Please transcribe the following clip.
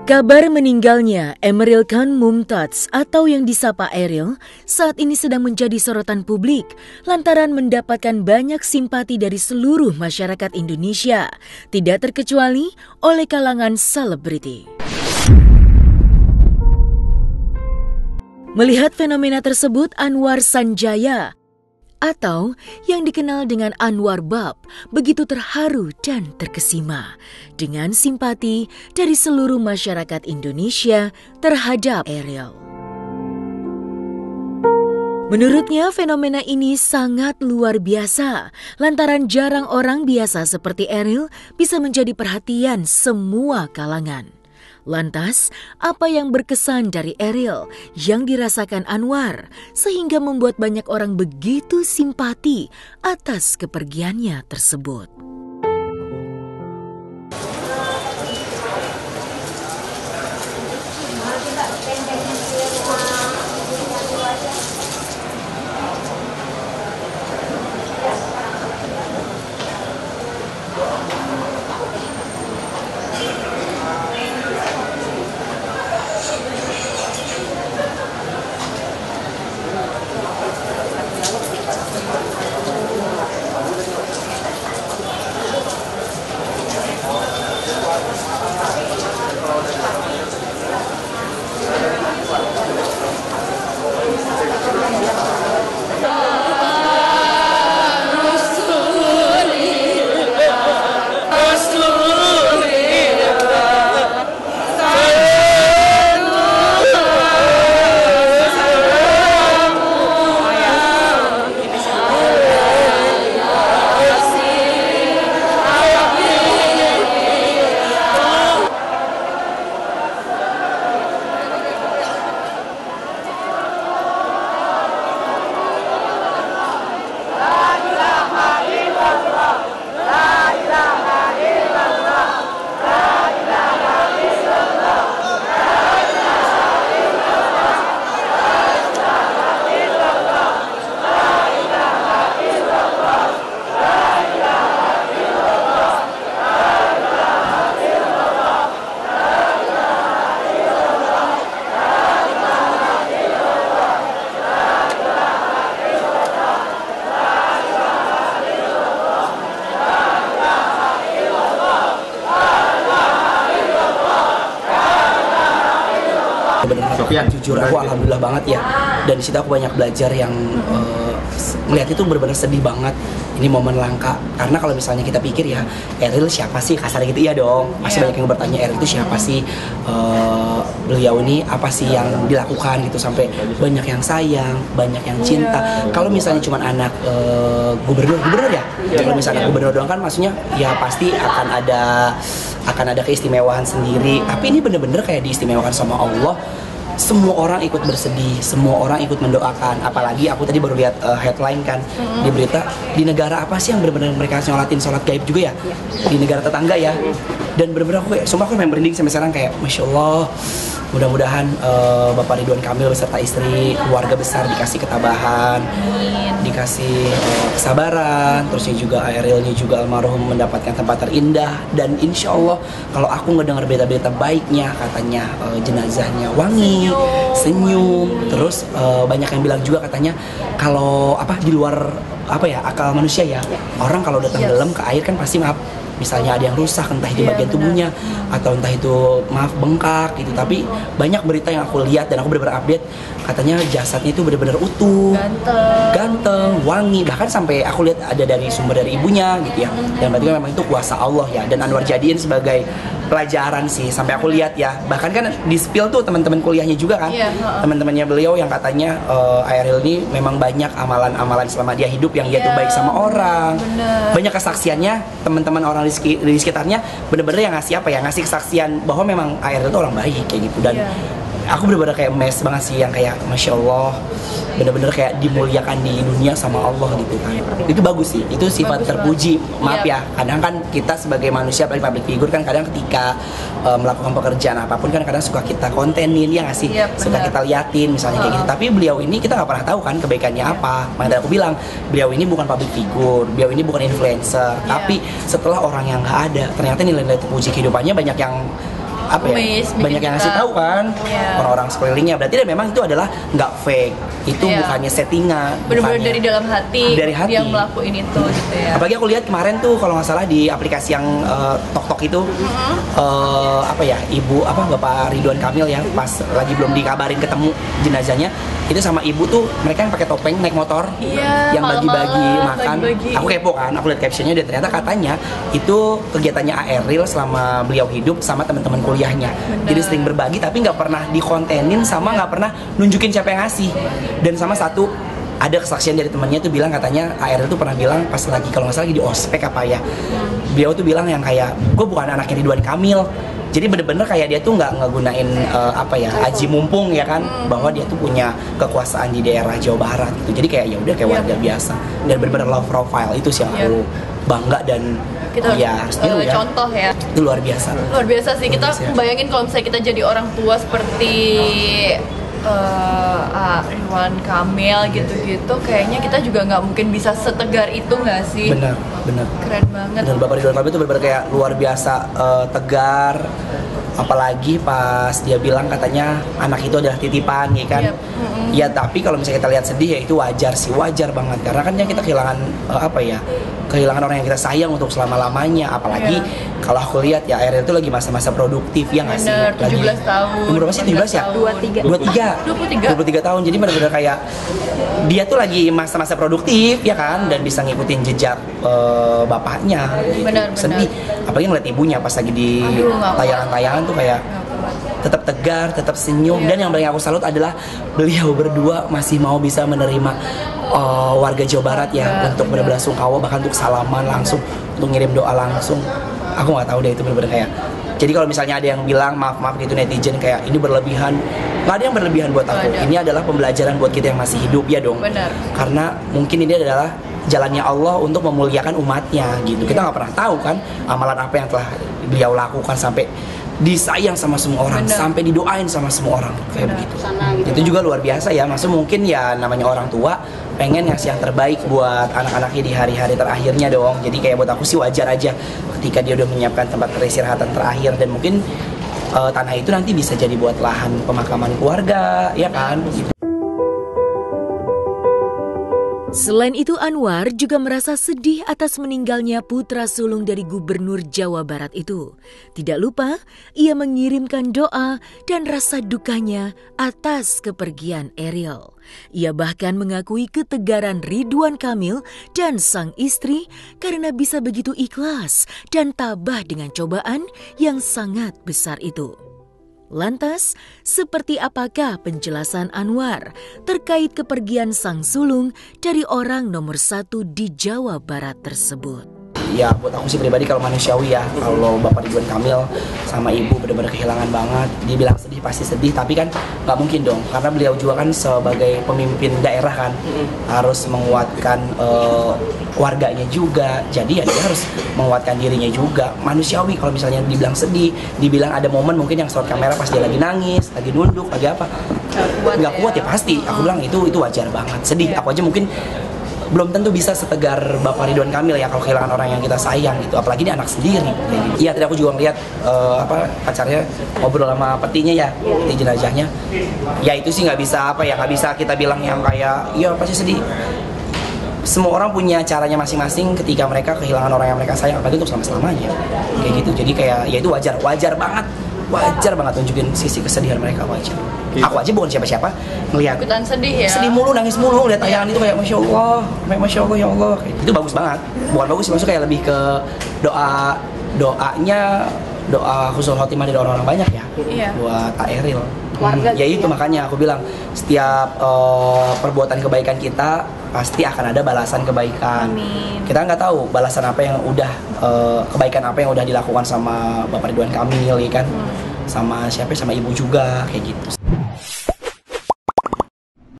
Kabar meninggalnya Emeril Khan Mumtaz atau yang disapa Eril saat ini sedang menjadi sorotan publik lantaran mendapatkan banyak simpati dari seluruh masyarakat Indonesia, tidak terkecuali oleh kalangan selebriti. Melihat fenomena tersebut, Anwar Sanjaya atau yang dikenal dengan Anwar Bab begitu terharu dan terkesima dengan simpati dari seluruh masyarakat Indonesia terhadap Eril. Menurutnya fenomena ini sangat luar biasa lantaran jarang orang biasa seperti Eril bisa menjadi perhatian semua kalangan. Lantas, apa yang berkesan dari Eril yang dirasakan Anwar sehingga membuat banyak orang begitu simpati atas kepergiannya tersebut? Benar-benar jujur aku alhamdulillah banget ya, dan di situ aku banyak belajar yang melihat itu benar-benar sedih banget. Ini momen langka, karena kalau misalnya kita pikir ya Eril siapa sih, kasar gitu, iya dong, pasti banyak yang bertanya Eril itu siapa sih, beliau ini apa sih yang dilakukan gitu sampai banyak yang sayang, banyak yang cinta. Kalau misalnya cuma anak gubernur ya, kalau misalnya gubernur doang kan maksudnya ya pasti akan ada keistimewaan sendiri, tapi ini bener-bener kayak diistimewakan sama Allah. Semua orang ikut bersedih, semua orang ikut mendoakan. Apalagi aku tadi baru lihat headline kan di berita, di negara apa sih yang benar-benar mereka nyolatin sholat gaib juga ya, di negara tetangga ya. Dan benar-benar aku kayak, sumpah aku memang merinding sampai sekarang kayak Masya Allah. Mudah-mudahan Bapak Ridwan Kamil beserta istri, keluarga besar dikasih ketabahan, dikasih kesabaran, terusnya juga Erilnya juga almarhum mendapatkan tempat terindah. Dan insya Allah kalau aku ngedengar berita-berita baiknya, katanya jenazahnya wangi, senyum, terus banyak yang bilang juga katanya kalau di luar akal manusia ya, orang kalau udah tenggelam ke air kan pasti maaf, misalnya ada yang rusak entah itu bagian tubuhnya atau entah itu bengkak gitu. Tapi banyak berita yang aku lihat dan aku benar-benar update, katanya jasadnya itu benar-benar utuh, ganteng, wangi, bahkan sampai aku lihat ada dari sumber dari ibunya gitu ya. Dan berarti memang itu kuasa Allah ya, dan Anwar jadiin sebagai pelajaran sih. Sampai aku lihat ya, bahkan kan di spill tuh teman-teman kuliahnya juga kan, teman-temannya beliau yang katanya Eril ini memang banyak amalan-amalan selama dia hidup yang dia tuh baik sama orang. Banyak kesaksiannya teman-teman orang di sekitarnya bener-bener yang ngasih kesaksian bahwa memang Eril itu orang baik kayak gitu. Dan aku bener-bener kayak mes banget sih, yang kayak Masya Allah, bener-bener kayak dimuliakan di dunia sama Allah gitu kan. Itu bagus sih, itu sifat terpuji. Maaf ya, kadang kan kita sebagai manusia, apalagi public figure kan, kadang ketika melakukan pekerjaan apapun kan kadang suka kita kontenin, ya nggak sih, suka kita liatin misalnya kayak gitu. Tapi beliau ini kita nggak pernah tahu kan kebaikannya apa. Makanya aku bilang beliau ini bukan public figure, beliau ini bukan influencer, tapi setelah orang yang nggak ada, ternyata nilai-nilai terpuji kehidupannya banyak yang apa ya, banyak yang ngasih tahu kan orang-orang sekelilingnya. Berarti memang itu adalah nggak fake, itu bukannya settingan, benar-benar dari dalam hati, dari hati yang ngelakuin itu gitu ya. Apalagi aku lihat kemarin tuh kalau nggak salah di aplikasi yang Tok itu apa ya, ibu apa Bapak Ridwan Kamil ya, pas lagi belum dikabarin ketemu jenazahnya, itu sama ibu tuh mereka yang pakai topeng naik motor, yang bagi-bagi makan. Aku kepo kan, aku lihat captionnya dan ternyata katanya itu kegiatannya Eril selama beliau hidup sama teman-teman kuliahnya. Jadi sering berbagi tapi nggak pernah dikontenin sama nggak pernah nunjukin siapa yang ngasih. Dan sama satu ada kesaksian dari temannya tuh bilang katanya Eril tuh pernah bilang pas lagi kalau nggak salah lagi di ospek apa ya, beliau tuh bilang yang kayak gue bukan anaknya Ridwan Kamil. Jadi bener-bener kayak dia tuh nggak ngegunain apa ya, aji mumpung ya kan, bahwa dia tuh punya kekuasaan di daerah Jawa Barat gitu. Jadi kayak ya udah kayak warga biasa dan bener-bener low profile. Itu sih yang aku bangga dan kita harus tiru ya. Contoh ya. Itu luar biasa. Luar biasa sih. Kita bayangin kalau misalnya kita jadi orang tua seperti Ridwan Kamil gitu-gitu, kayaknya kita juga nggak mungkin bisa setegar itu nggak sih? Benar. Keren banget. Dan Bapak Ridwan Kamil itu benar-benar kayak luar biasa tegar. Apalagi pas dia bilang katanya anak itu adalah titipan, ya kan? Ya tapi kalau misalnya kita lihat sedih ya itu wajar sih, wajar banget karena kan kita kehilangan apa ya, kehilangan orang yang kita sayang untuk selama-lamanya. Apalagi kalau aku lihat ya Eril itu lagi masa-masa produktif ya nggak sih? 17 tahun. Umur berapa sih? 17 ya? 23 tahun. Jadi benar-benar kayak dia tuh lagi masa-masa produktif ya kan, dan bisa ngikutin jejak bapaknya gitu. Benar. Sedih apalagi ngeliat ibunya pas lagi di tayangan-tayangan tuh kayak tetap tegar, tetap senyum. Dan yang paling aku salut adalah beliau berdua masih mau bisa menerima warga Jawa Barat ya, untuk berbelasungkawa, bahkan untuk salaman langsung, untuk ngirim doa langsung. Aku nggak tahu deh, itu bener-bener kayak, jadi kalau misalnya ada yang bilang maaf gitu netizen kayak ini berlebihan, nggak ada yang berlebihan buat aku. Ini adalah pembelajaran buat kita yang masih hidup ya dong. Benar. Karena mungkin ini adalah jalannya Allah untuk memuliakan umatnya gitu. Kita nggak pernah tahu kan amalan apa yang telah beliau lakukan sampai disayang sama semua orang, sampai didoain sama semua orang kayak begitu. Itu juga luar biasa ya. Maksud mungkin ya namanya orang tua pengen ngasih yang terbaik buat anak-anaknya di hari-hari terakhirnya dong. Jadi kayak buat aku sih wajar aja ketika dia udah menyiapkan tempat peristirahatan terakhir, dan mungkin tanah itu nanti bisa jadi buat lahan pemakaman keluarga ya kan gitu. Selain itu, Anwar juga merasa sedih atas meninggalnya putra sulung dari Gubernur Jawa Barat itu. Tidak lupa, ia mengirimkan doa dan rasa dukanya atas kepergian Eril. Ia bahkan mengakui ketegaran Ridwan Kamil dan sang istri karena bisa begitu ikhlas dan tabah dengan cobaan yang sangat besar itu. Lantas, seperti apakah penjelasan Anwar terkait kepergian sang sulung dari orang nomor 1 di Jawa Barat tersebut? Ya buat aku sih pribadi kalau manusiawi ya, kalau Bapak Ridwan Kamil sama Ibu benar-benar kehilangan banget. Dia bilang sedih, pasti sedih, tapi kan nggak mungkin dong, karena beliau juga kan sebagai pemimpin daerah kan harus menguatkan warganya juga. Jadi ya dia harus menguatkan dirinya juga. Manusiawi kalau misalnya dibilang sedih, dibilang ada momen mungkin yang sorot kamera pas dia lagi nangis, lagi nunduk, lagi apa, nggak kuat ya pasti. Aku bilang itu wajar banget, sedih. Aku aja mungkin belum tentu bisa setegar Bapak Ridwan Kamil ya kalau kehilangan orang yang kita sayang gitu, apalagi ini anak sendiri. Iya, tadi aku juga ngeliat pacarnya ngobrol sama petinya ya, peti jenazahnya. Ya itu sih nggak bisa nggak bisa kita bilang yang kayak iya pasti sedih. Semua orang punya caranya masing-masing ketika mereka kehilangan orang yang mereka sayang, apalagi untuk selama-lamanya kayak gitu. Jadi kayak ya itu wajar banget tunjukin sisi kesedihan mereka, wajar. Aku aja bukan siapa-siapa ngelihat ikutan sedih ya, sedih mulu, nangis mulu, lihat tayangan itu kayak masya Allah ya Allah, itu bagus banget. Bukan bagus sih, maksudnya kayak lebih ke doa husnul khotimah dari orang-orang banyak ya buat Kak Eril. Ya itu makanya aku bilang setiap perbuatan kebaikan kita pasti akan ada balasan kebaikan. Amin. Kita nggak tahu balasan apa yang udah kebaikan apa yang udah dilakukan sama Bapak Ridwan Kamil ya kan, sama siapa, sama Ibu juga kayak gitu.